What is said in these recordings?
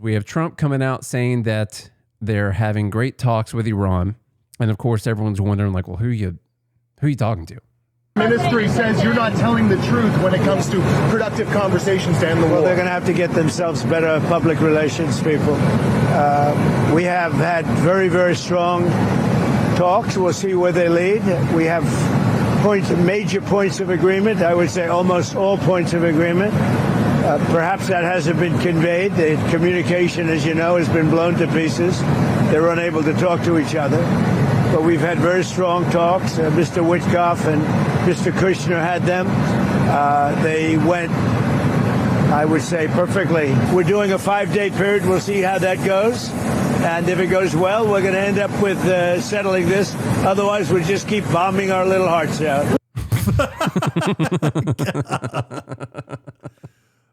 We have Trump coming out saying that they're having great talks with Iran. And of course, everyone's wondering, like, well, who are you talking to? Ministry says you're not telling the truth when it comes to productive conversations to end the war. Well, they're going to have to get themselves better public relations people. We have had very, very strong talks. We'll see where they lead. We have major points of agreement. I would say almost all points of agreement. Perhaps that hasn't been conveyed. The communication, as you know, has been blown to pieces. They're unable to talk to each other. But we've had very strong talks. Mr. Witkoff and Mr. Kushner had them. They went, I would say, perfectly. We're doing a 5-day period. We'll see how that goes. And if it goes well, we're going to end up with settling this. Otherwise, we'll just keep bombing our little hearts out.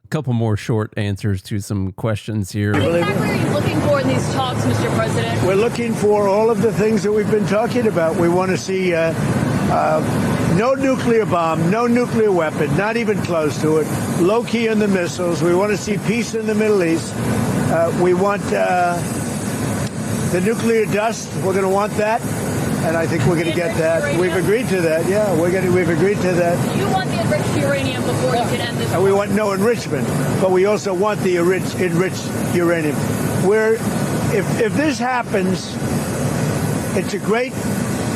A couple more short answers to some questions here. What exactly are you looking for in these talks, Mr. President? We're looking for all of the things that we've been talking about. We want to see no nuclear bomb, no nuclear weapon, not even close to it, low key on the missiles. We want to see peace in the Middle East. We want the nuclear dust. We're going to want that. And I think we're going to get that. Uranium? We've agreed to that. Yeah, we've agreed to that. You want the enriched uranium before you can end this? And we want no enrichment, but we also want the enriched uranium. If this happens, it's a great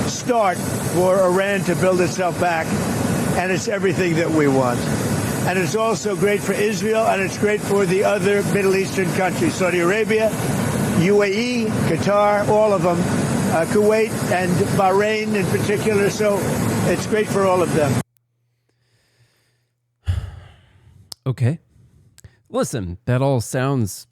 start for Iran to build itself back, and it's everything that we want. And it's also great for Israel, and it's great for the other Middle Eastern countries, Saudi Arabia, UAE, Qatar, all of them. Kuwait and Bahrain in particular, so it's great for all of them. Okay. Listen, that all sounds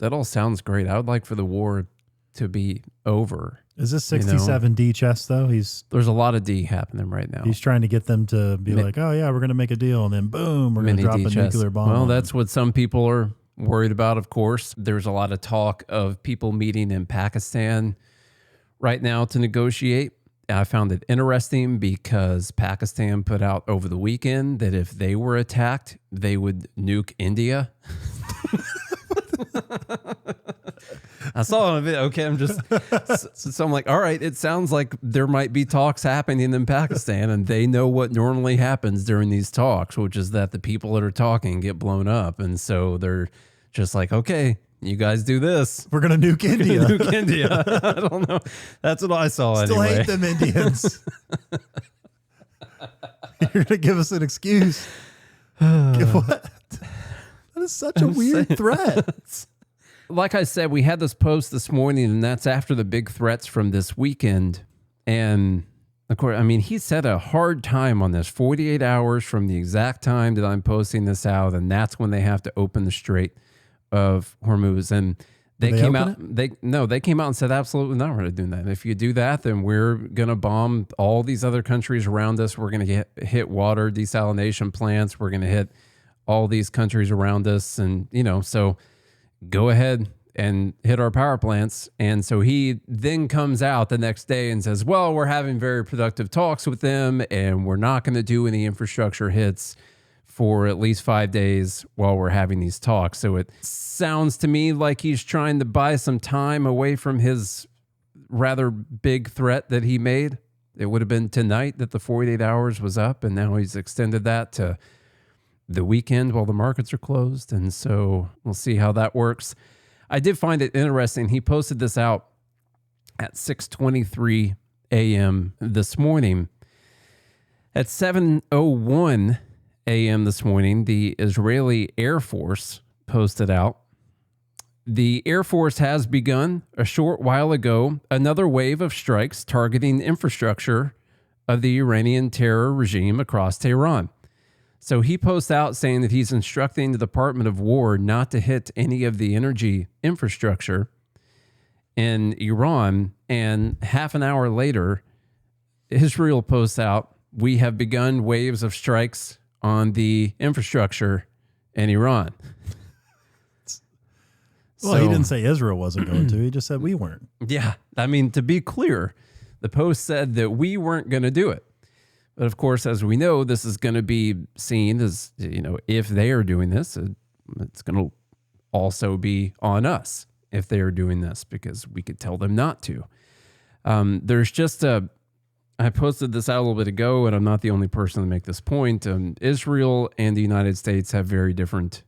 great. I would like for the war to be over. Is this 67D chess though? There's a lot of D happening right now. He's trying to get them to be like, oh yeah, we're going to make a deal, and then boom, we're going to drop a nuclear bomb. Well, that's what some people are worried about, of course. There's a lot of talk of people meeting in Pakistan right now to negotiate. I found it interesting because Pakistan put out over the weekend that if they were attacked, they would nuke India. I saw it. Okay, so I'm like, all right, it sounds like there might be talks happening in Pakistan, and they know what normally happens during these talks, which is that the people that are talking get blown up. And so they're just like, okay, you guys do this. We're going to nuke India. Nuke India. I don't know. That's what I saw Still anyway. hate them Indians. You're going to give us an excuse. What? That is such a weird threat. Like I said, we had this post this morning, and that's after the big threats from this weekend. And of course, I mean, he set a hard time on this, 48 hours from the exact time that I'm posting this out. And that's when they have to open the Strait of Hormuz. And they came out, they came out and said, absolutely not, we're not doing that. And if you do that, then we're going to bomb all these other countries around us. We're going to hit water desalination plants. We're going to hit all these countries around us. And, so go ahead and hit our power plants. And so he then comes out the next day and says, well, we're having very productive talks with them, and we're not going to do any infrastructure hits for at least 5 days while we're having these talks. So it sounds to me like he's trying to buy some time away from his rather big threat that he made. It would have been tonight that the 48 hours was up, and now he's extended that to the weekend while the markets are closed. And so we'll see how that works. I did find it interesting. He posted this out at 6:23 a.m. this morning. At 7:01 a.m. this morning, the Israeli Air Force posted out, the Air Force has begun a short while ago another wave of strikes targeting infrastructure of the Iranian terror regime across Tehran. So he posts out saying that he's instructing the Department of War not to hit any of the energy infrastructure in Iran. And half an hour later, Israel posts out, we have begun waves of strikes on the infrastructure in Iran. Well, he didn't say Israel wasn't going to. He just said we weren't. Yeah. I mean, to be clear, the post said that we weren't going to do it. But of course, as we know, this is going to be seen as, if they are doing this, it's going to also be on us if they are doing this, because we could tell them not to. There's just I posted this out a little bit ago, and I'm not the only person to make this point. Israel and the United States have very different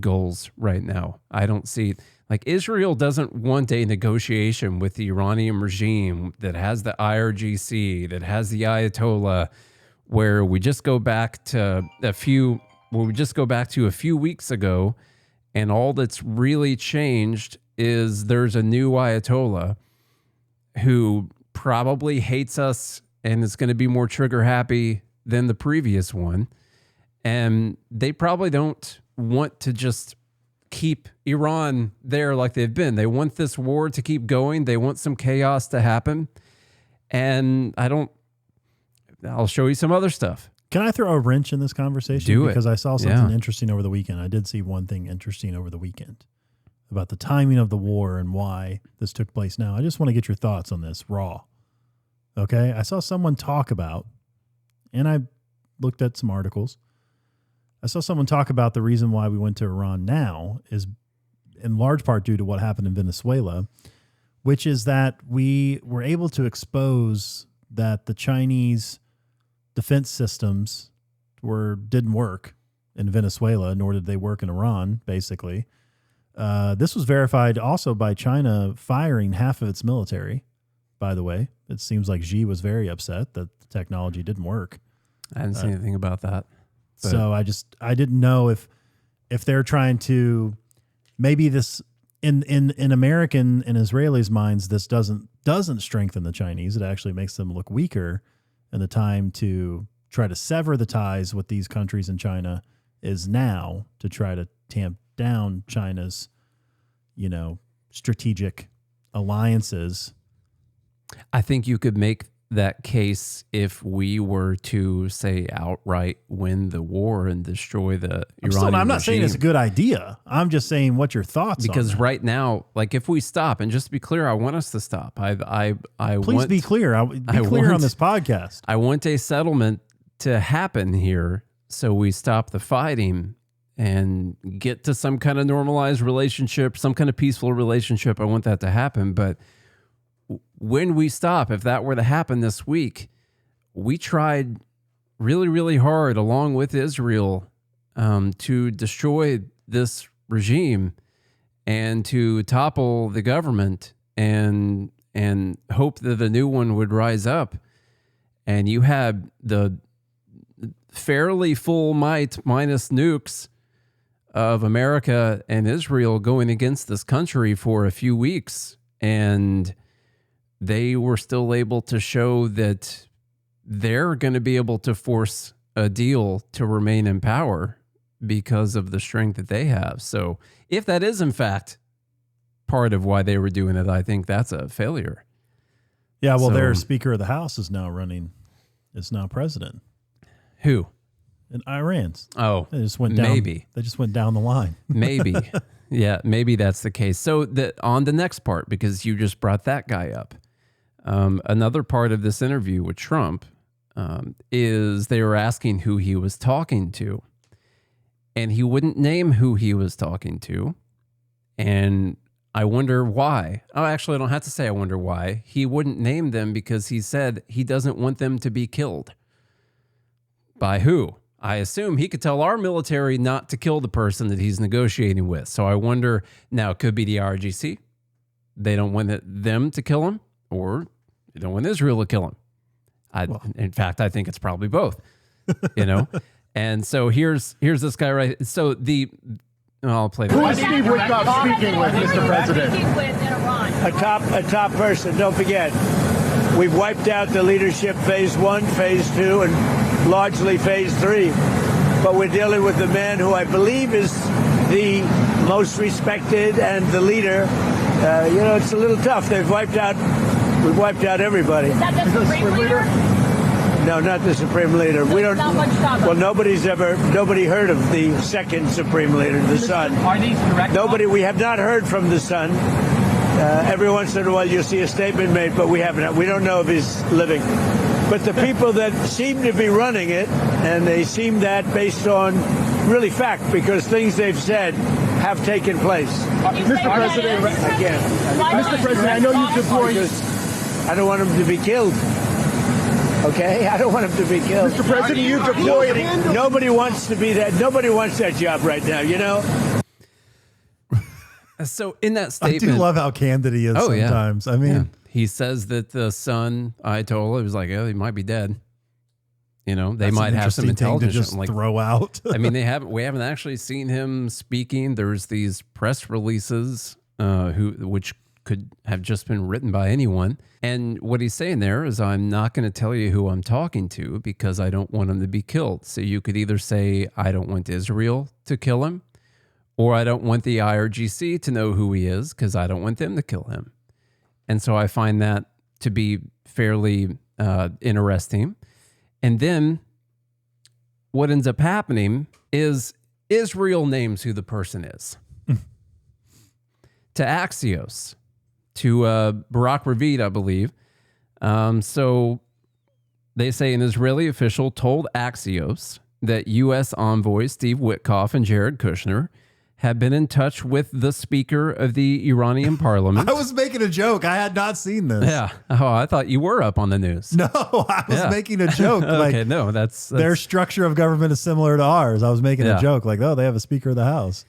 goals right now. I don't see, like, Israel doesn't want a negotiation with the Iranian regime that has the IRGC, that has the Ayatollah, where we just go back to a few weeks ago, and all that's really changed is there's a new Ayatollah who probably hates us and is going to be more trigger happy than the previous one. And they probably don't want to just keep Iran there like they've been. They want this war to keep going. They want some chaos to happen. And I'll show you some other stuff. Can I throw a wrench in this conversation? Do it. Because I saw something interesting over the weekend. I did see one thing interesting over the weekend about the timing of the war and why this took place now. I just want to get your thoughts on this raw. Okay? I saw someone talk about, and I looked at some articles. I saw someone talk about the reason why we went to Iran now is in large part due to what happened in Venezuela, which is that we were able to expose that the Chinese defense systems didn't work in Venezuela, nor did they work in Iran, basically. This was verified also by China firing half of its military, by the way. It seems like Xi was very upset that the technology didn't work. I didn't see anything about that. But. So I didn't know if they're trying to, maybe this in American and Israelis' minds, this doesn't strengthen the Chinese. It actually makes them look weaker, and the time to try to sever the ties with these countries in China is now, to try to tamp down China's, strategic alliances. I think you could make that case if we were to say outright win the war and destroy the Iranian I'm not regime. saying it's a good idea. I'm just saying what your thoughts are. Because right now, like, if we stop, and just to be clear, I want us to stop. Please be clear. Be clear on this podcast. I want a settlement to happen here so we stop the fighting and get to some kind of normalized relationship, some kind of peaceful relationship. I want that to happen. But when we stop, if that were to happen this week, we tried really, really hard, along with Israel, to destroy this regime and to topple the government and hope that a new one would rise up. And you had the fairly full might minus nukes of America and Israel going against this country for a few weeks, and they were still able to show that they're going to be able to force a deal to remain in power because of the strength that they have. So if that is in fact part of why they were doing it, I think that's a failure. Yeah, well, their Speaker of the House is now president. Who? In Iran's. Oh, they just went down. Maybe they just went down the line. Maybe, yeah, maybe that's the case. So on the next part, because you just brought that guy up, another part of this interview with Trump is they were asking who he was talking to, and he wouldn't name who he was talking to, and I wonder why. Oh, actually, I don't have to say I wonder why. He wouldn't name them because he said he doesn't want them to be killed. By who? I assume he could tell our military not to kill the person that he's negotiating with. So I wonder, now it could be the RGC. They don't want them to kill him, or they don't want Israel to kill him. In fact, I think it's probably both, And so here's this guy right. So I'll play Who is Steve Witkoff speaking with, Mr. President? Speaking with in Iran. A top person. Don't forget, we've wiped out the leadership phase 1, phase 2, and largely phase 3. But we're dealing with the man who I believe is the most respected and the leader. It's a little tough. We've wiped out everybody. Is that the Supreme Leader? No, not the Supreme Leader. So we don't. Not much talk. Well, nobody heard of the second Supreme Leader, the son. Are these direct? We have not heard from the son. Every once in a while you'll see a statement made, but we haven't. We don't know if he's living. But the people that seem to be running it, and they seem that based on really fact, because things they've said have taken place. Mr. President, Again, Mr. President, I know you've deployed. because I don't want him to be killed. Okay, I don't want him to be killed. Mr. President, you've deployed. Nobody wants to be that. Nobody wants that job right now. You know. So in that I statement, do love how candid he is sometimes. I mean, yeah. He says that the son, Ayatollah, was like, oh, he might be dead. You know, they might have some intelligence to just like throw out. I mean, we haven't actually seen him speaking. There's these press releases which could have just been written by anyone. And what he's saying there is, I'm not going to tell you who I'm talking to because I don't want him to be killed. So you could either say, I don't want Israel to kill him, or I don't want the IRGC to know who he is because I don't want them to kill him. And so I find that to be fairly interesting. And then what ends up happening is Israel names who the person is. To Axios, to Barak Ravid, I believe. So they say an Israeli official told Axios that U.S. envoys Steve Witkoff and Jared Kushner have been in touch with the Speaker of the Iranian Parliament. I was making a joke. I had not seen this. Yeah. Oh, I thought you were up on the news. No, I was making a joke. Okay, no, that's their structure of government is similar to ours. I was making a joke like, oh, they have a Speaker of the House.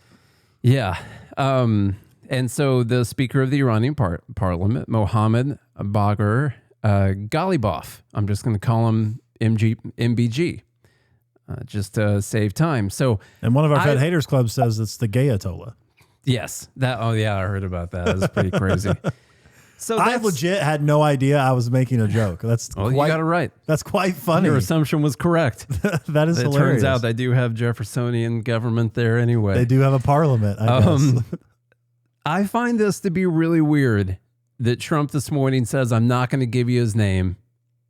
Yeah. And so the Speaker of the Iranian Parliament, Mohammad Bagher Ghalibaf, I'm just going to call him MBG. Just to save time. So, and one of our Fed Haters Club says it's the gay Ayatollah. Yes. Oh yeah, I heard about that. That's pretty crazy. So I legit had no idea I was making a joke. That's you got it right. That's quite funny. Your assumption was correct. That is hilarious. It turns out they do have Jeffersonian government there anyway. They do have a parliament, I guess. I find this to be really weird that Trump this morning says, I'm not going to give you his name.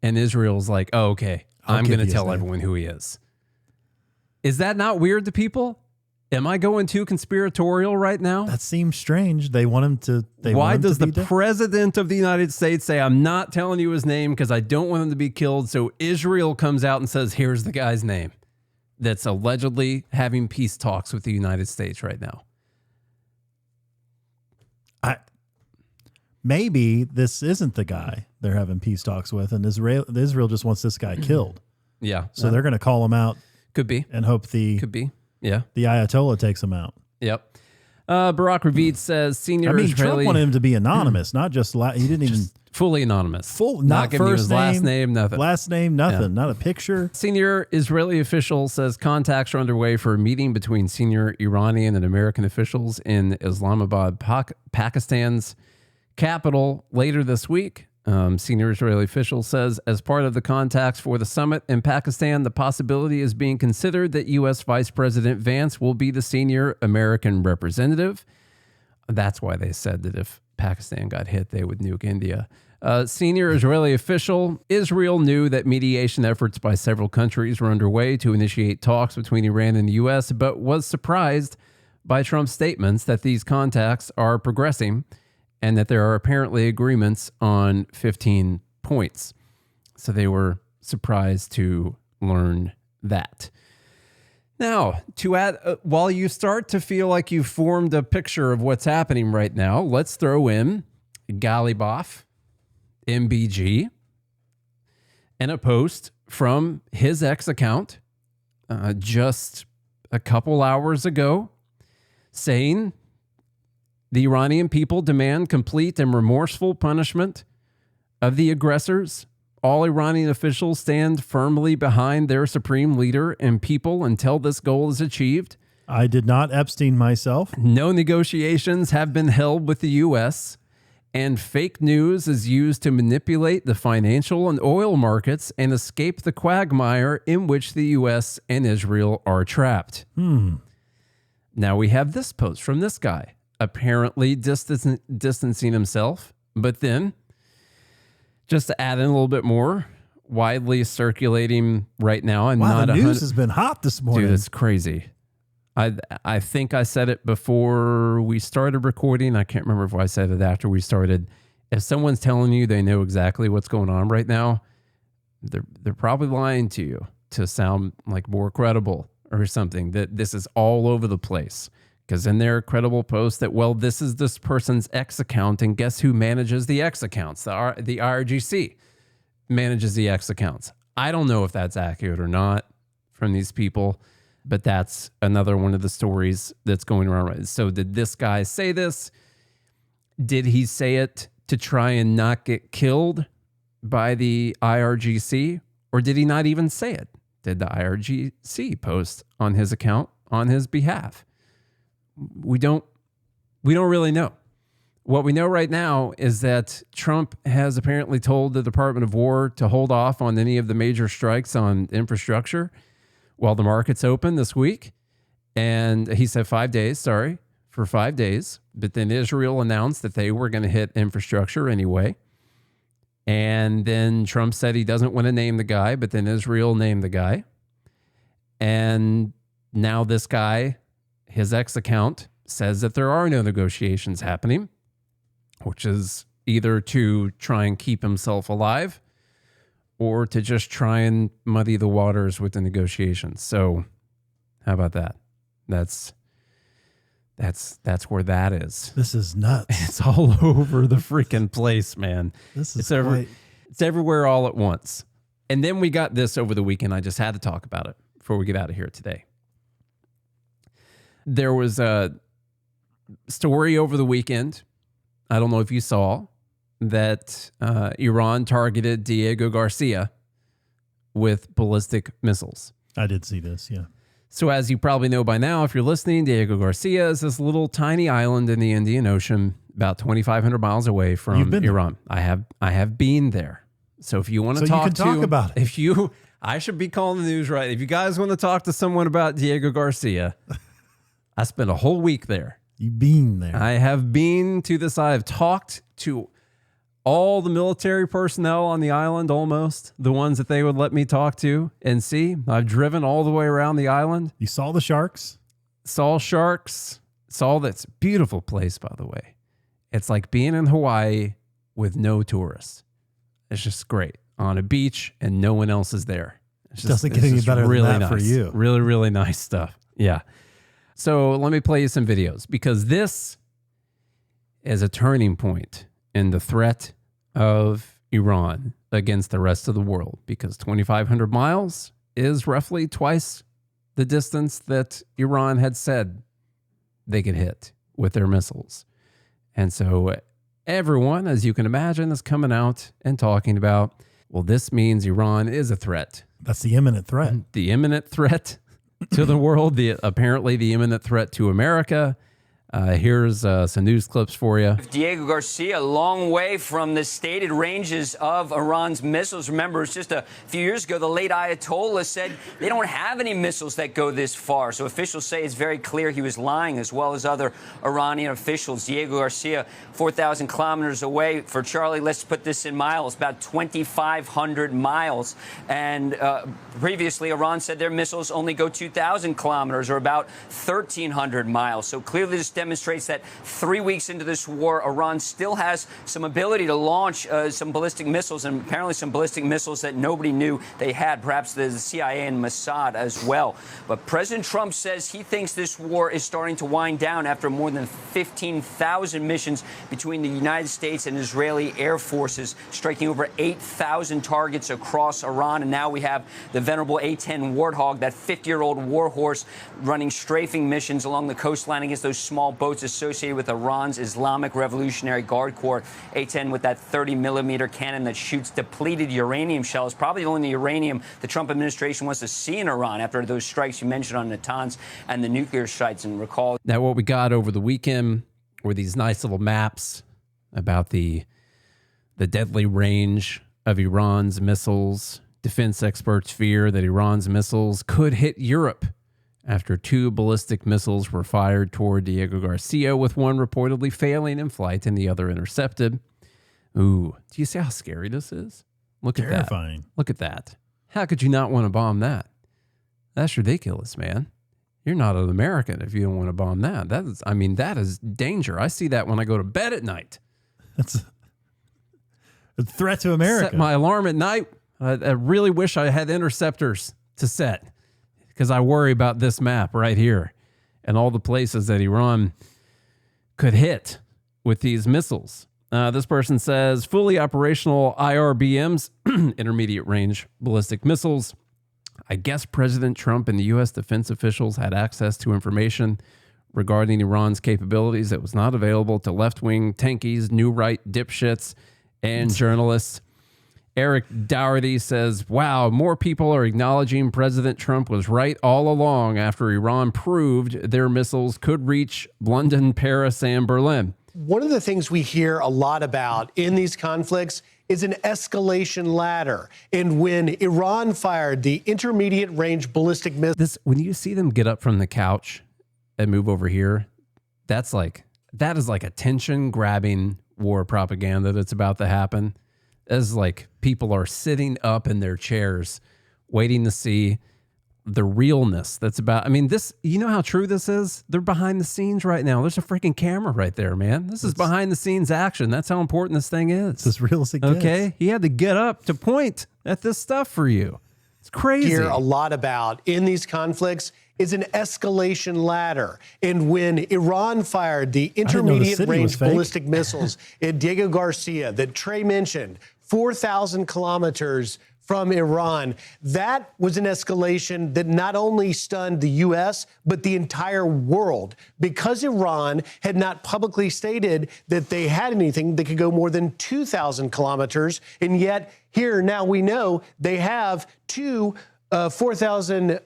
And Israel's like, oh, okay, I'm going to tell everyone who he is. Is that not weird to people? Am I going too conspiratorial right now? That seems strange. They want him to. Why does the president of the United States say, I'm not telling you his name because I don't want him to be killed? So Israel comes out and says, here's the guy's name that's allegedly having peace talks with the United States right now. Maybe this isn't the guy they're having peace talks with, and Israel just wants this guy killed. Yeah. So they're going to call him out. Could be. And hope the Ayatollah takes him out. Yep. Barak Ravid says senior Israeli. Trump wanted him to be anonymous, not just he didn't even fully anonymous. Not giving first his name, last name, nothing. Last name, nothing. Not a picture. Senior Israeli official says contacts are underway for a meeting between senior Iranian and American officials in Islamabad, Pakistan's capital later this week. Senior Israeli official says as part of the contacts for the summit in Pakistan, the possibility is being considered that U.S. Vice President Vance will be the senior American representative. That's why they said that if Pakistan got hit, they would nuke India. Senior Israeli official, Israel knew that mediation efforts by several countries were underway to initiate talks between Iran and the U.S., but was surprised by Trump's statements that these contacts are progressing and that there are apparently agreements on 15 points. So they were surprised to learn that. Now, to add, while you start to feel like you've formed a picture of what's happening right now, let's throw in Ghalibaf, MBG, and a post from his ex account just a couple hours ago saying, the Iranian people demand complete and remorseful punishment of the aggressors. All Iranian officials stand firmly behind their supreme leader and people until this goal is achieved. I did not Epstein myself. No negotiations have been held with the U.S., and fake news is used to manipulate the financial and oil markets and escape the quagmire in which the U.S. and Israel are trapped. Now we have this post from this guy, apparently distancing himself, but then just to add in a little bit more, widely circulating right now. And wow, not the news has been hot this morning. Dude, it's crazy. I think I said it before we started recording. I can't remember if I said it after we started. If someone's telling you they know exactly what's going on right now, they're probably lying to you to sound like more credible or something. That this is all over the place. Because in their credible post that, well, this is this person's X account, and guess who manages the X accounts? The IRGC manages the X accounts. I don't know if that's accurate or not from these people, but that's another one of the stories that's going around right. So did this guy say this? Did he say it to try and not get killed by the IRGC? Or did he not even say it? Did the IRGC post on his account on his behalf? We don't really know. What we know right now is that Trump has apparently told the Department of War to hold off on any of the major strikes on infrastructure while the market's open this week. And he said 5 days, for 5 days. But then Israel announced that they were going to hit infrastructure anyway. And then Trump said he doesn't want to name the guy, but then Israel named the guy. And now this guy, his X account, says that there are no negotiations happening, which is either to try and keep himself alive or to just try and muddy the waters with the negotiations. So how about that? That's where that is. This is nuts. It's all over the freaking place, man. This is it's everywhere all at once. And then we got this over the weekend. I just had to talk about it before we get out of here today. There was a story over the weekend. I don't know if you saw that Iran targeted Diego Garcia with ballistic missiles. I did see this, yeah. So as you probably know by now, if you're listening, Diego Garcia is this little tiny island in the Indian Ocean, about 2,500 miles away from Iran. I have been there. So if you want to talk about it. I should be calling the news right. If you guys want to talk to someone about Diego Garcia, I spent a whole week there. You've been there. I have been to this. I have talked to all the military personnel on the island, almost the ones that they would let me talk to and see. I've driven all the way around the island. You saw the sharks? Saw sharks. Saw this beautiful place, by the way. It's like being in Hawaii with no tourists. It's just great on a beach and no one else is there. It doesn't get any better really than that nice. for you. Really, really nice stuff. Yeah. So let me play you some videos because this is a turning point in the threat of Iran against the rest of the world, because 2,500 miles is roughly twice the distance that Iran had said they could hit with their missiles. And so everyone, as you can imagine, is coming out and talking about, well, this means Iran is a threat. That's the imminent threat. The imminent threat to the world, apparently the imminent threat to America. Here's some news clips for you. Diego Garcia, a long way from the stated ranges of Iran's missiles. Remember, it's just a few years ago, the late Ayatollah said they don't have any missiles that go this far. So officials say it's very clear he was lying, as well as other Iranian officials. Diego Garcia, 4,000 kilometers away. For Charlie, let's put this in miles, about 2,500 miles. And previously, Iran said their missiles only go 2,000 kilometers, or about 1,300 miles. So clearly this demonstrates that 3 weeks into this war, Iran still has some ability to launch some ballistic missiles, and apparently some ballistic missiles that nobody knew they had, perhaps the CIA and Mossad as well. But President Trump says he thinks this war is starting to wind down after more than 15,000 missions between the United States and Israeli air forces, striking over 8,000 targets across Iran. And now we have the venerable A-10 Warthog, that 50-year-old warhorse, running strafing missions along the coastline against those small boats associated with Iran's Islamic Revolutionary Guard Corps. A-10 with that 30-millimeter cannon that shoots depleted uranium shells, probably the only uranium the Trump administration wants to see in Iran after those strikes you mentioned on Natanz and the nuclear sites. And recall now what we got over the weekend were these nice little maps about the deadly range of Iran's missiles. Defense experts fear that Iran's missiles could hit Europe after 2 ballistic missiles were fired toward Diego Garcia, with one reportedly failing in flight and the other intercepted. Ooh, do you see how scary this is? Look at that. Terrifying. Look at that. How could you not want to bomb that? That's ridiculous, man. You're not an American if you don't want to bomb that. That is danger. I see that when I go to bed at night. That's a threat to America. Set my alarm at night. I really wish I had interceptors to set, because I worry about this map right here. and all the places that Iran could hit with these missiles. This person says fully operational IRBMs, intermediate range ballistic missiles. I guess President Trump and the U.S. defense officials had access to information regarding Iran's capabilities that was not available to left-wing tankies, new right dipshits, and journalists. Eric Dougherty says, wow, more people are acknowledging President Trump was right all along after Iran proved their missiles could reach London, Paris, and Berlin. One of the things we hear a lot about in these conflicts is an escalation ladder. And when Iran fired the intermediate range ballistic missile, When you see them get up from the couch and move over here, that is like attention grabbing war propaganda that's about to happen. As like people are sitting up in their chairs waiting to see the realness that's about. I mean, this, you know how true this is? They're behind the scenes right now. There's a freaking camera right there, man. This is behind the scenes action. That's how important this thing is. It's as real as it gets. Okay. He had to get up to point at this stuff for you. It's crazy. hear a lot about in these conflicts is an escalation ladder. And when Iran fired the intermediate range ballistic missiles at Diego Garcia that Trey mentioned, 4,000 kilometers from Iran, that was an escalation that not only stunned the U.S., but the entire world, because Iran had not publicly stated that they had anything that could go more than 2,000 kilometers. And yet here now we know they have two 4,000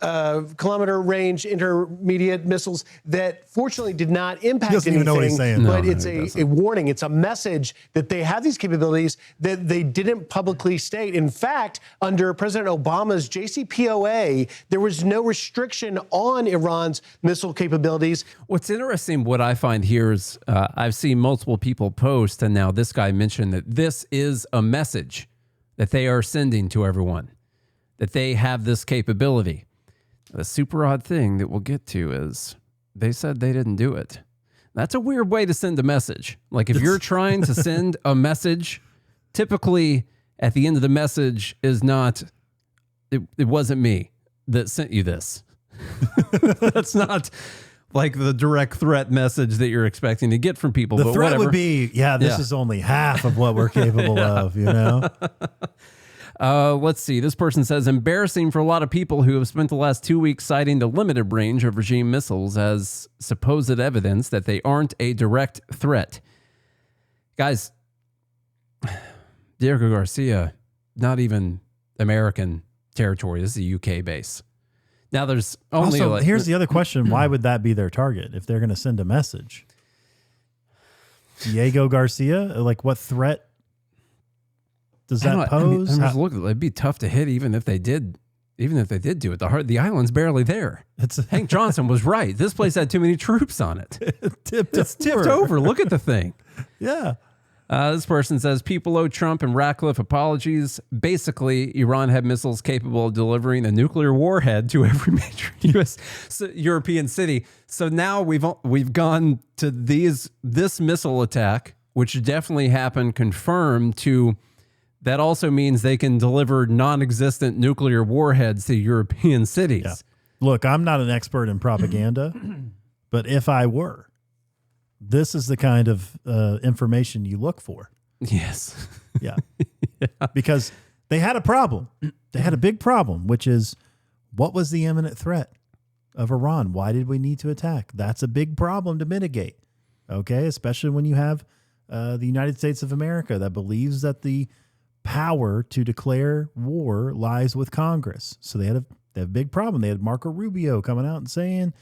kilometer range intermediate missiles that fortunately did not impact doesn't anything. even know what he's saying. But No, it's a warning. It's a message that they have these capabilities that they didn't publicly state. In fact, under President Obama's JCPOA, there was no restriction on Iran's missile capabilities. What's interesting, what I find here is I've seen multiple people post, and now this guy mentioned that this is a message that they are sending to everyone, that they have this capability. The super odd thing that we'll get to is they said they didn't do it. That's a weird way to send a message. Like if you're trying to send a message, typically at the end of the message is not, it wasn't me that sent you this. That's not like the direct threat message that you're expecting to get from people. The but threat whatever. would be, this is only half of what we're capable of, you know? Let's see. This person says, embarrassing for a lot of people who have spent the last 2 weeks citing the limited range of regime missiles as supposed evidence that they aren't a direct threat. Guys, Diego Garcia, not even American territory. This is a UK base. Now there's only Also, here's the other question. Why would that be their target if they're going to send a message? Diego Garcia? Like what threat does that pose? I'm just looking, it'd be tough to hit even if they did do it. The island's barely there. Hank Johnson was right. This place had too many troops on it. It's tipped over. Look at the thing. Yeah. This person says, people owe Trump and Ratcliffe apologies. Basically, Iran had missiles capable of delivering a nuclear warhead to every major U.S. European city. So now we've gone to this missile attack, which definitely happened, confirmed to. That also means they can deliver non-existent nuclear warheads to European cities. Yeah. Look, I'm not an expert in propaganda, but if I were, this is the kind of information you look for. Yes. Yeah. Because they had a problem. They had a big problem, which is what was the imminent threat of Iran? Why did we need to attack? That's a big problem to mitigate. Okay. Especially when you have the United States of America that believes that the power to declare war lies with Congress. So they had a big problem. They had Marco Rubio coming out and saying,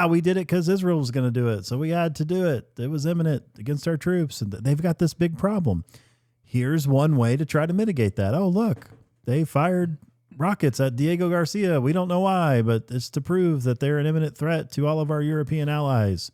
we did it because Israel was going to do it. So we had to do it. It was imminent against our troops. And they've got this big problem. Here's one way to try to mitigate that. Oh, look, they fired rockets at Diego Garcia. We don't know why, but it's to prove that they're an imminent threat to all of our European allies.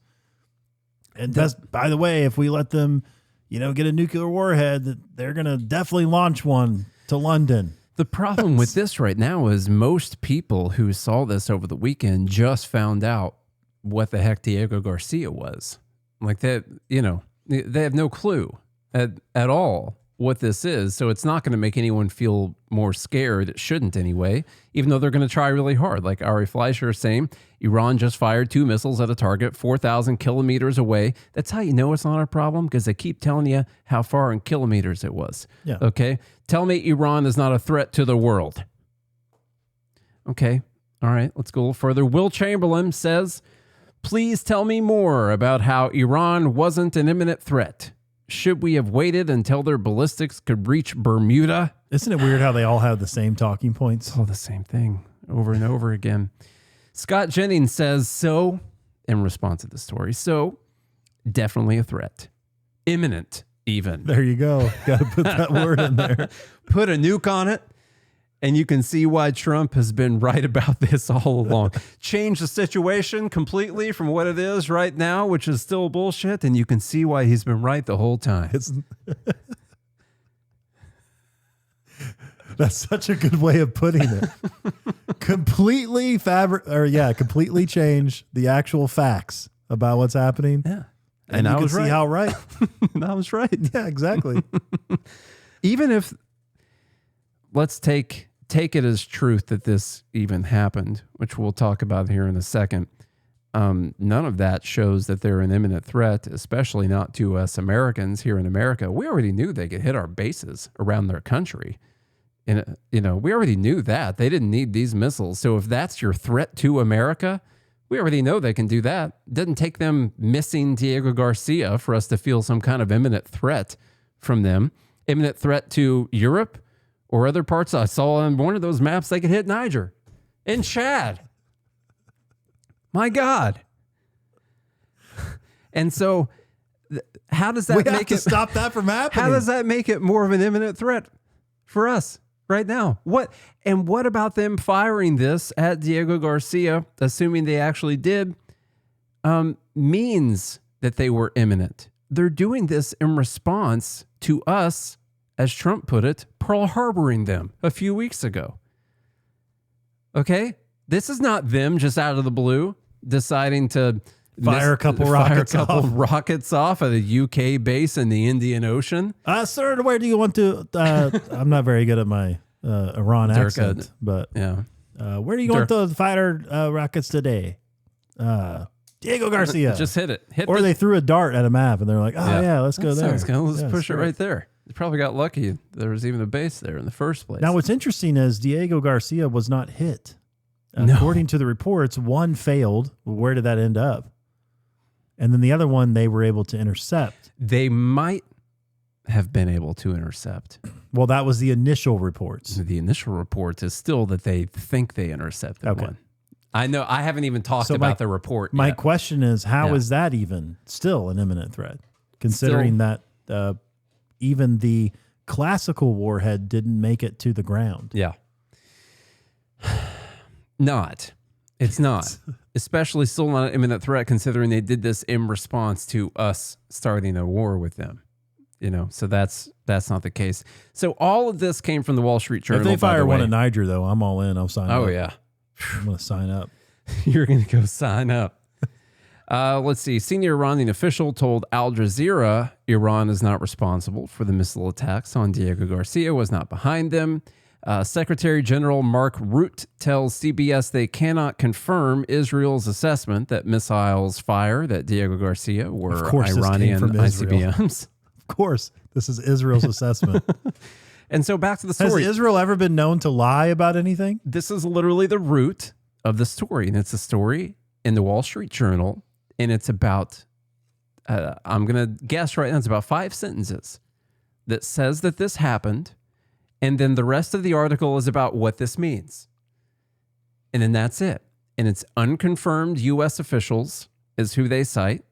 And that's, by the way, if we let them get a nuclear warhead, they're going to definitely launch one to London. The problem with this right now is most people who saw this over the weekend just found out what the heck Diego Garcia was. Like that, they have no clue at all what this is. So it's not going to make anyone feel more scared. It shouldn't anyway, even though they're going to try really hard. Like Ari Fleischer is saying, Iran just fired 2 missiles at a target 4,000 kilometers away. That's how you know it's not a problem, because they keep telling you how far in kilometers it was. Yeah. Okay. Tell me Iran is not a threat to the world. Okay. All right. Let's go a little further. Will Chamberlain says, please tell me more about how Iran wasn't an imminent threat. Should we have waited until their ballistics could reach Bermuda? Isn't it weird how they all have the same talking points? It's all the same thing over and over again. Scott Jennings says, so, in response to the story, so, definitely a threat. Imminent, even. There you go. Got to put that word in there. Put a nuke on it, and you can see why Trump has been right about this all along. Change the situation completely from what it is right now, which is still bullshit, and you can see why he's been right the whole time. That's such a good way of putting it. Completely completely change the actual facts about what's happening. Yeah. And I was right. See how right. And I was right. Yeah, exactly. Even if, let's take it as truth that this even happened, which we'll talk about here in a second. None of that shows that they're an imminent threat, especially not to us Americans here in America. We already knew they could hit our bases around their country. And, we already knew that. They didn't need these missiles. So if that's your threat to America, we already know they can do that. It didn't take them missing Diego Garcia for us to feel some kind of imminent threat from them. Imminent threat to Europe or other parts. I saw on one of those maps they could hit Niger and Chad. My God. And so how does that make it stop that from happening? How does that make it more of an imminent threat for us right now? What about them firing this at Diego Garcia, assuming they actually did, means that they were imminent? They're doing this in response to us, as Trump put it, Pearl Harboring them a few weeks ago. Okay? This is not them just out of the blue deciding to fire a couple rockets off at a UK base in the Indian Ocean. Sir, where do you want to... I'm not very good at my Iran accent, but yeah. Where do you want to fire rockets today? Diego Garcia. Just hit it. They threw a dart at a map and they're like, let's go there. Let's push it right there. They probably got lucky. There was even a base there in the first place. Now, what's interesting is Diego Garcia was not hit. No. According to the reports, one failed. Where did that end up? And then the other one they were able to intercept. They might have been able to intercept. Well, that was the initial reports. The initial reports is still that they think they intercepted one. I know. I haven't even talked about the report My yet. question is, how is that even still an imminent threat? Considering that even the classical warhead didn't make it to the ground. Yeah. It's not. Especially still not an imminent threat, considering they did this in response to us starting a war with them. So that's not the case. So all of this came from the Wall Street Journal. If they fire one in Niger, though, I'm all in. I'll sign up. Oh, yeah. I'm going to sign up. You're going to go sign up. Let's see. Senior Iranian official told Al Jazeera Iran is not responsible for the missile attacks on Diego Garcia, was not behind them. Secretary General Mark Rutte tells CBS they cannot confirm Israel's assessment that missiles fired at Diego Garcia were Iranian ICBMs. Of course, this is Israel's assessment. And so back to the story. Has Israel ever been known to lie about anything? This is literally the root of the story. And it's a story in the Wall Street Journal. And it's about, I'm going to guess right now, it's about 5 sentences that says that this happened. And then the rest of the article is about what this means. And then that's it. And it's unconfirmed U.S. officials is who they cite.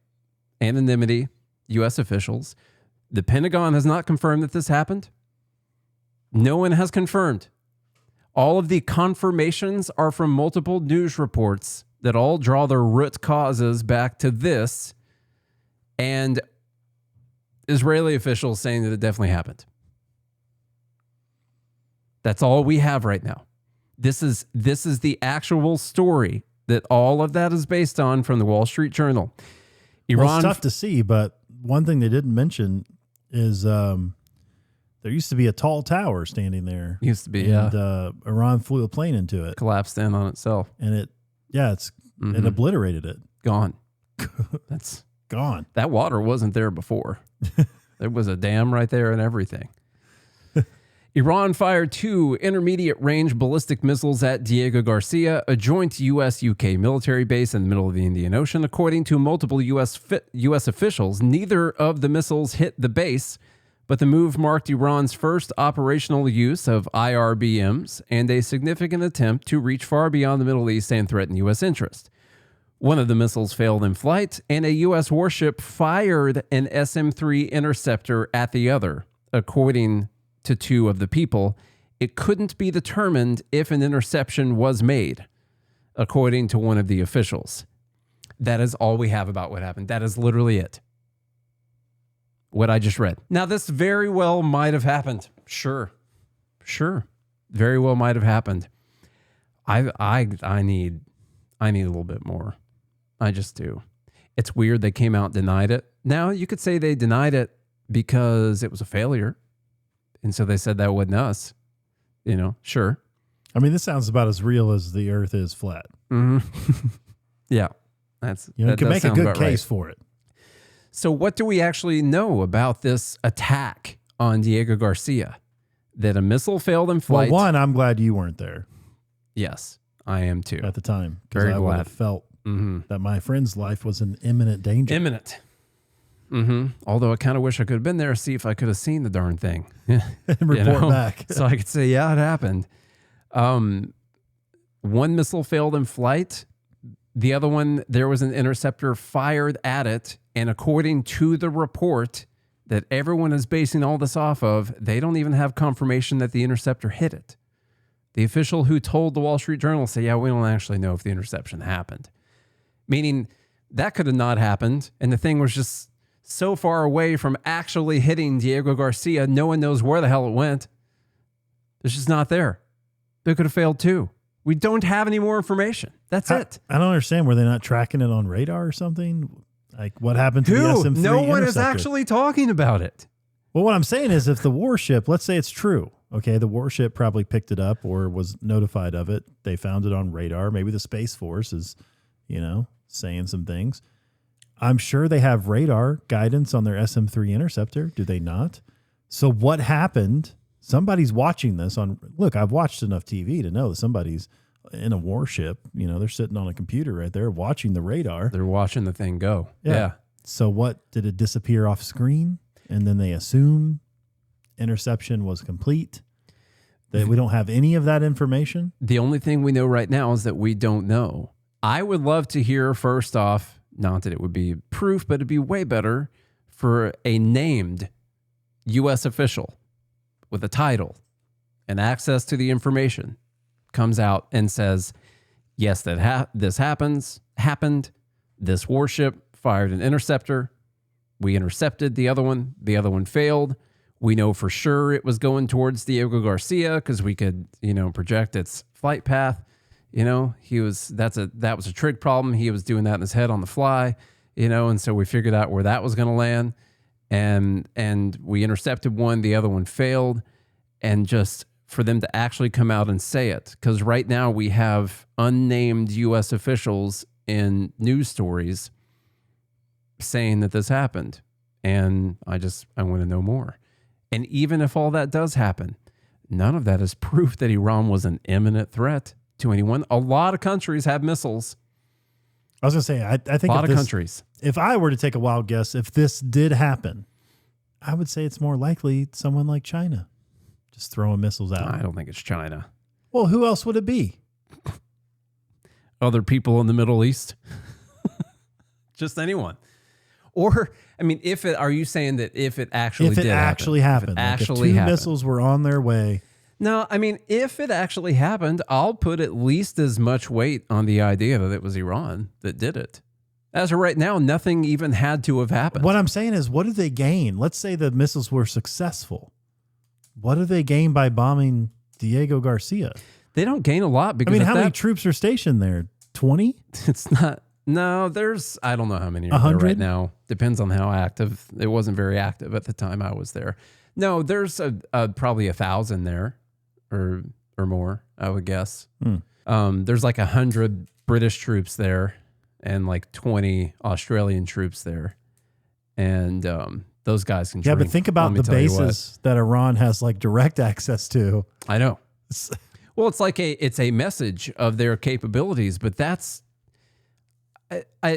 Anonymity, U.S. officials. The Pentagon has not confirmed that this happened. No one has confirmed. All of the confirmations are from multiple news reports that all draw their root causes back to this, and Israeli officials saying that it definitely happened. That's all we have right now. This is the actual story that all of that is based on from the Wall Street Journal. Iran. Well, it's tough to see, but one thing they didn't mention is There used to be a tall tower standing there. Used to be, and, Iran flew a plane into it. Collapsed in on itself. And it obliterated it. Gone. That's gone. That water wasn't there before. There was a dam right there and everything. Iran fired 2 intermediate-range ballistic missiles at Diego Garcia, a joint U.S.-UK military base in the middle of the Indian Ocean. According to multiple U.S. officials, neither of the missiles hit the base, but the move marked Iran's first operational use of IRBMs and a significant attempt to reach far beyond the Middle East and threaten U.S. interest. One of the missiles failed in flight, and a U.S. warship fired an SM-3 interceptor at the other, according to 2 of the people. It couldn't be determined if an interception was made, according to one of the officials. That is all we have about what happened. That is literally it. What I just read. Now, this very well might have happened. Sure. Very well might have happened. I need a little bit more. I just do. It's weird they came out and denied it. Now, you could say they denied it because it was a failure. And so they said that wasn't us. Sure. I mean, this sounds about as real as the Earth is flat. Mm-hmm. Yeah. You can make a good case for it. So what do we actually know about this attack on Diego Garcia? That a missile failed in flight. Well, one, I'm glad you weren't there. Yes, I am too. At the time. Very I would glad. have felt that my friend's life was in imminent danger. Imminent. Although I kind of wish I could have been there to see if I could have seen the darn thing. And report back. So I could say, yeah, it happened. One missile failed in flight. The other one, there was an interceptor fired at it. And according to the report that everyone is basing all this off of, they don't even have confirmation that the interceptor hit it. The official who told the Wall Street Journal said, yeah, we don't actually know if the interception happened. Meaning that could have not happened. And the thing was just so far away from actually hitting Diego Garcia, no one knows where the hell it went. It's just not there. They could have failed too. We don't have any more information. That's it. I don't understand. Were they not tracking it on radar or something? Like what happened to the SM-3 No one is interceptor? actually talking about it. Well, what I'm saying is if the warship, let's say it's true. Okay, the warship probably picked it up or was notified of it. They found it on radar. Maybe the Space Force is, saying some things. I'm sure they have radar guidance on their SM-3 interceptor. Do they not? So what happened? Somebody's watching this on. Look, I've watched enough TV to know that somebody's in a warship. They're sitting on a computer right there watching the radar. They're watching the thing go. Yeah. So what, did it disappear off screen? And then they assume interception was complete? That we don't have any of that information? The only thing we know right now is that we don't know. I would love to hear, first off, not that it would be proof, but it'd be way better for a named U.S. official with a title and access to the information comes out and says, yes, this happened. This warship fired an interceptor. We intercepted the other one. The other one failed. We know for sure it was going towards Diego Garcia because we could, project its flight path. That was a trig problem. He was doing that in his head on the fly, and so we figured out where that was going to land. And we intercepted one, the other one failed. And just for them to actually come out and say it, because right now we have unnamed U.S. officials in news stories saying that this happened. And I want to know more. And even if all that does happen, none of that is proof that Iran was an imminent threat to anyone. A lot of countries have missiles. I was going to say, I think a lot of countries. If I were to take a wild guess, if this did happen, I would say it's more likely someone like China just throwing missiles out. I don't think it's China. Well, who else would it be? Other people in the Middle East. Just anyone. Or, are you saying that if it actually happened, if two missiles were on their way? No, if it actually happened, I'll put at least as much weight on the idea that it was Iran that did it. As of right now, nothing even had to have happened. What I'm saying is, what do they gain? Let's say the missiles were successful. What do they gain by bombing Diego Garcia? They don't gain a lot because how many troops are stationed there? 20? It's not. No, I don't know how many are there 100? right now. Depends on how active. It wasn't very active at the time I was there. No, there's probably 1,000 there or more, I would guess. There's like 100 British troops there and like 20 Australian troops there. And those guys can Yeah, drink. but think about the bases that Iran has like direct access to. I know. Well, it's like it's a message of their capabilities, but that's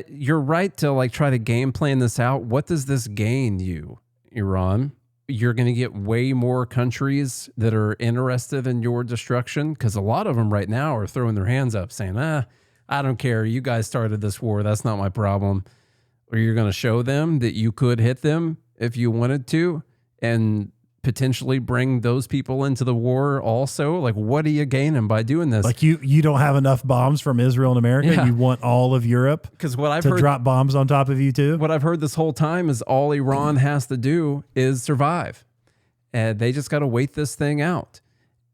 you're right to like try to game plan this out. What does this gain you, Iran? You're going to get way more countries that are interested in your destruction, because a lot of them right now are throwing their hands up saying, I don't care. You guys started this war. That's not my problem. Or you're going to show them that you could hit them if you wanted to and potentially bring those people into the war also. Like, what are you gaining by doing this? Like you don't have enough bombs from Israel and America. Yeah. You want all of Europe because what I've to heard, drop bombs on top of you too. What I've heard this whole time is all Iran has to do is survive. And they just got to wait this thing out.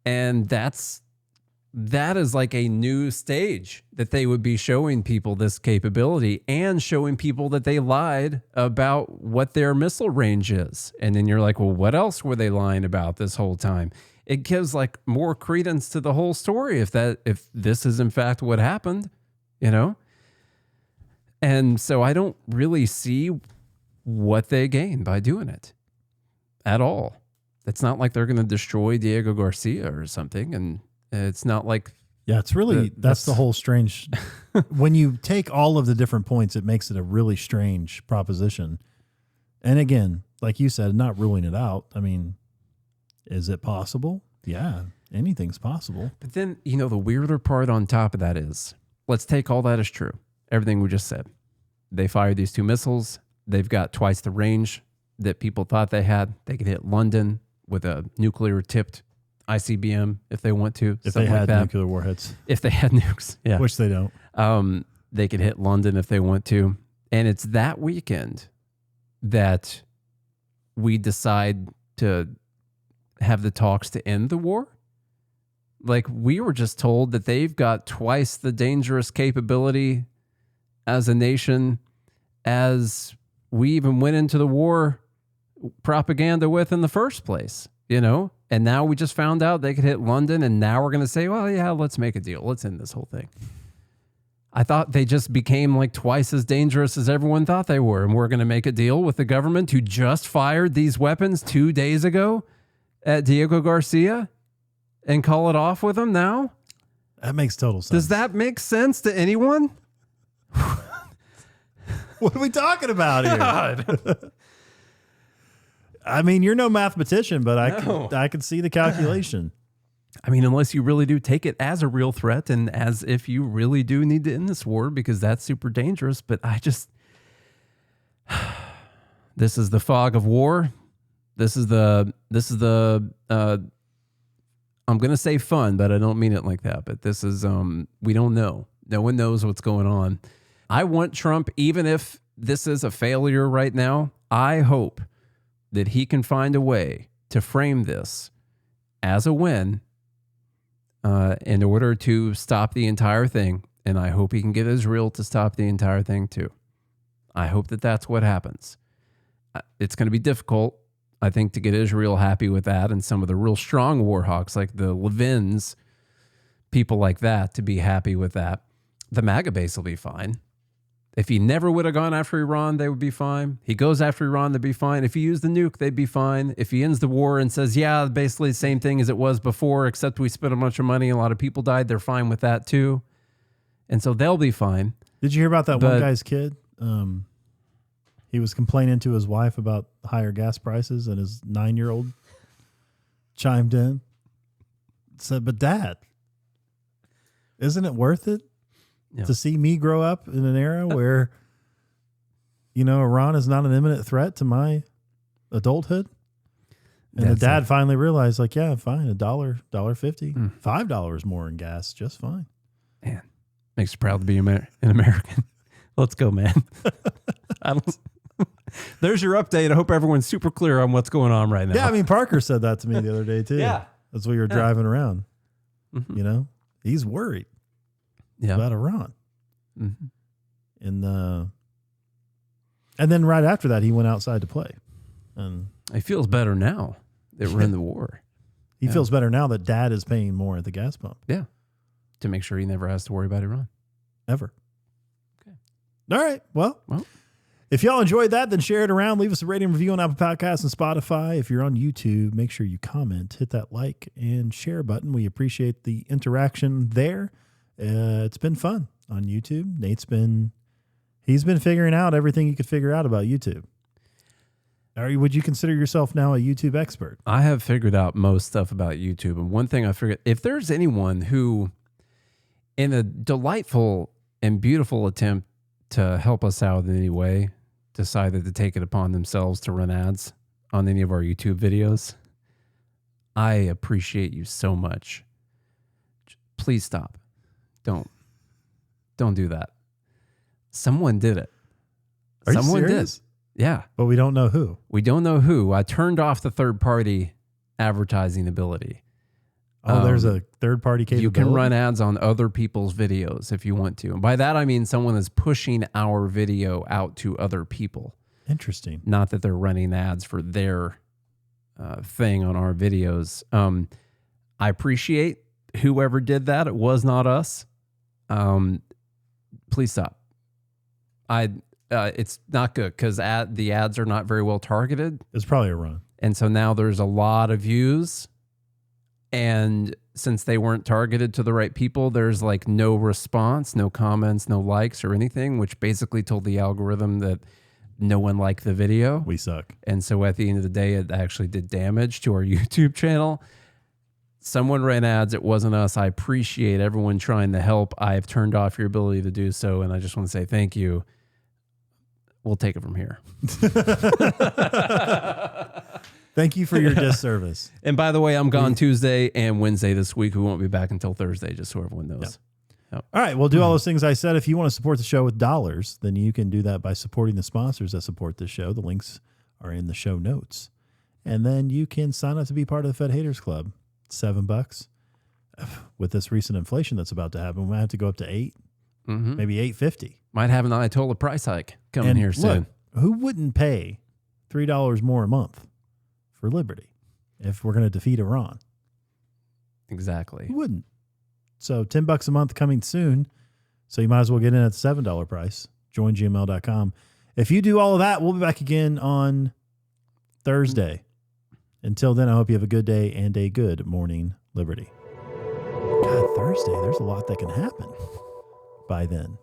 And that is like a new stage that they would be showing people this capability and showing people that they lied about what their missile range is. And then you're like, well, what else were they lying about this whole time? It gives like more credence to the whole story if this is in fact what happened, you know? And so I don't really see what they gain by doing it at all. It's not like they're going to destroy Diego Garcia or something. And it's not like, yeah, it's really, that's the whole strange, when you take all of the different points, it makes it a really strange proposition. And again, like you said, not ruling it out. I mean, is it possible? Yeah, anything's possible. But then, you know, the weirder part on top of that is, let's take all that as true. Everything we just said. They fired these 2 missiles. They've got twice the range that people thought they had. They could hit London with a nuclear tipped ICBM if they want to. If they had nuclear warheads. If they had nukes, yeah. Which they don't. They could hit London if they want to. And it's that weekend that we decide to have the talks to end the war. Like, we were just told that they've got twice the dangerous capability as a nation as we even went into the war propaganda with in the first place, you know? And now we just found out they could hit London, and now we're going to say, well, yeah, let's make a deal. Let's end this whole thing. I thought they just became like twice as dangerous as everyone thought they were, and we're going to make a deal with the government who just fired these weapons 2 days ago at Diego Garcia and call it off with them now? That makes total sense. Does that make sense to anyone? What are we talking about here? I mean, you're no mathematician, but I can see the calculation. I mean, unless you really do take it as a real threat and as if you really do need to end this war, because that's super dangerous. But this is the fog of war. This is the I'm going to say fun, but I don't mean it like that. But this is, we don't know. No one knows what's going on. I want Trump, even if this is a failure right now, I hope that he can find a way to frame this as a win in order to stop the entire thing. And I hope he can get Israel to stop the entire thing too. I hope that that's what happens. It's going to be difficult, I think, to get Israel happy with that, and some of the real strong war hawks like the Levins, people like that, to be happy with that. The MAGA base will be fine. If he never would have gone after Iran, they would be fine. He goes after Iran, they'd be fine. If he used the nuke, they'd be fine. If he ends the war and says, yeah, basically the same thing as it was before, except we spent a bunch of money and a lot of people died, they're fine with that too. And so they'll be fine. Did you hear about that one guy's kid? He was complaining to his wife about higher gas prices, and his 9-year-old chimed in, said, but Dad, isn't it worth it to see me grow up in an era where, you know, Iran is not an imminent threat to my adulthood? And the dad finally realized, like, yeah, fine, $1.50, $5 more in gas, just fine. Man, makes you proud to be an American. Let's go, man. There's your update. I hope everyone's super clear on what's going on right now. Yeah, I mean, Parker said that to me the other day, too. Yeah. As we were driving around. Mm-hmm. You know, he's worried about Iran. Mm-hmm. And then right after that, he went outside to play. And he feels better now that we're in the war. He feels better now that Dad is paying more at the gas pump. Yeah. To make sure he never has to worry about Iran. Ever. Okay. All right. Well, if y'all enjoyed that, then share it around. Leave us a rating and review on Apple Podcasts and Spotify. If you're on YouTube, make sure you comment, hit that like and share button. We appreciate the interaction there. It's been fun on YouTube. He's been figuring out everything you could figure out about YouTube. Would you consider yourself now a YouTube expert? I have figured out most stuff about YouTube. And one thing I figured, if there's anyone who, in a delightful and beautiful attempt to help us out in any way, decided to take it upon themselves to run ads on any of our YouTube videos, I appreciate you so much. Please stop. Don't do that. Someone did it. Are you Someone serious? did. Yeah. But we don't know who. We don't know who. I turned off the third-party advertising ability. Oh, there's a third-party capability? You can run ads on other people's videos if you want to. And by that, I mean someone is pushing our video out to other people. Interesting. Not that they're running ads for their thing on our videos. I appreciate whoever did that. It was not us. Please stop. It's not good because the ads are not very well targeted. It's probably a run. And so now there's a lot of views. And since they weren't targeted to the right people, there's like no response, no comments, no likes or anything, which basically told the algorithm that no one liked the video. We suck. And so at the end of the day, it actually did damage to our YouTube channel. Someone ran ads. It wasn't us. I appreciate everyone trying to help. I've turned off your ability to do so. And I just want to say thank you. We'll take it from here. Thank you for your disservice. And by the way, I'm gone Tuesday and Wednesday this week. We won't be back until Thursday, just so everyone knows. Yep. All right, we'll do all those things I said. If you want to support the show with dollars, then you can do that by supporting the sponsors that support this show. The links are in the show notes. And then you can sign up to be part of the Fed Haters Club. $7. With this recent inflation that's about to happen, we might have to go up to $8, maybe $8.50. Might have an Ayatollah price hike coming here soon. Look, who wouldn't pay $3 more a month for liberty if we're going to defeat Iran? Exactly. Who wouldn't? So $10 a month coming soon. So you might as well get in at the $7 price. JoinGML.com. If you do all of that, we'll be back again on Thursday. Until then, I hope you have a good day and a good morning, Liberty. God, Thursday, there's a lot that can happen by then.